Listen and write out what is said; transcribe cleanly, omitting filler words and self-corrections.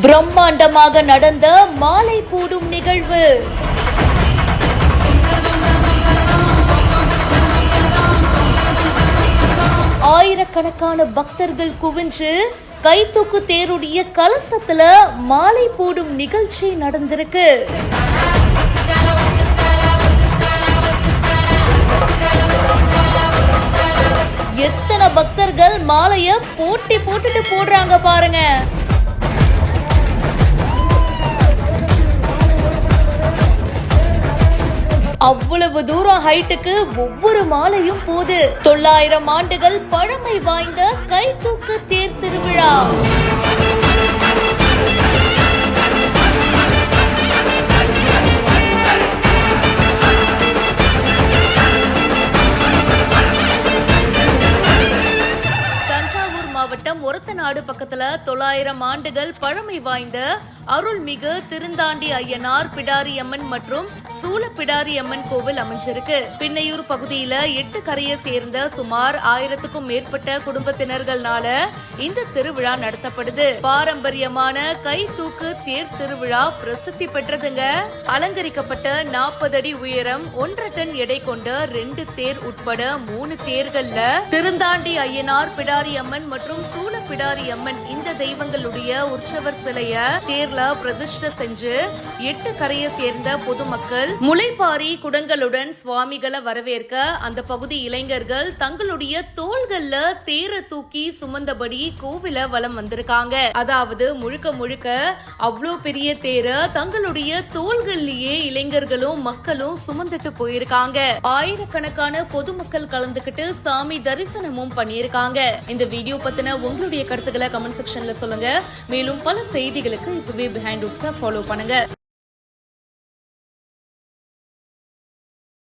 பிரம்மாண்டமாக நடந்த மாலை போடும் நிகழ்வு. ஆயிரக்கணக்கான பக்தர்கள் குவிஞ்சு கைத்தூக்கு தேருடைய கலசத்துல மாலை போடும் நிகழ்ச்சி நடந்திருக்கு. எத்தனை பக்தர்கள் மாலைய போட்டுட்டு போடுறாங்க பாருங்க. அவ்வளவு தூரம் ஹைட்டுக்கு ஒவ்வொரு மாலையும் போது. 900 ஆண்டுகள் பழமை வாய்ந்த கைத்தூக்கு தேர் திருவிழா. மாவட்டம் ஒரத்தநாடு பக்கத்துல 900 ஆண்டுகள் பழமை வாய்ந்த அருள்மிகு திருந்தாண்டி ஐயனார் பிடாரியம்மன் மற்றும் சூல பிடாரியம்மன் கோவில் அமைஞ்சிருக்கு. பின்னையூர் பகுதியில 8 கரையை சேர்ந்த சுமார் 1000க்கும் மேற்பட்ட குடும்பத்தினர்களால இந்த திருவிழா நடத்தப்படுது. பாரம்பரியமான கை தூக்கு தேர் திருவிழா பிரசித்தி பெற்றதுங்க. அலங்கரிக்கப்பட்ட 40 அடி உயரம் 1.5 டன் எடை கொண்ட 2 தேர் உட்பட 3 தேர்கள்ல திருந்தாண்டி ஐயனார் பிடாரியம்மன் மற்றும் சூல பிடாரியம்மன் இந்த தெய்வங்களுடைய உற்சவர் சிலைய தேர்ல பிரதிஷ்டை செஞ்சு 8 கரையை சேர்ந்த பொதுமக்கள் முளைப்பாரி குடங்களுடன் சுவாமிகளை வரவேற்க அந்த பகுதி இளைஞர்கள் தங்களுடைய தோள்கள்ல தேரை தூக்கி சுமந்தபடி கோவில வலம் வந்திருக்காங்க. அதாவது முழுக்க அவ்வளோ பெரிய தேரை தங்களுடைய தோள்கள்லயே இளைஞர்களும் மக்களும் சுமந்துட்டு போயிருக்காங்க. ஆயிரக்கணக்கான பொதுமக்கள் கலந்துகிட்டு சாமி தரிசனமும் பண்ணியிருக்காங்க. இந்த வீடியோ பத்தின உங்களுடைய கருத்துக்களை கமெண்ட் செக்ஷன்ல சொல்லுங்க. மேலும் பல செய்திகளுக்கு இப்பவே பிஹைண்ட் ரூட்ஸை ஃபாலோ பண்ணுங்க.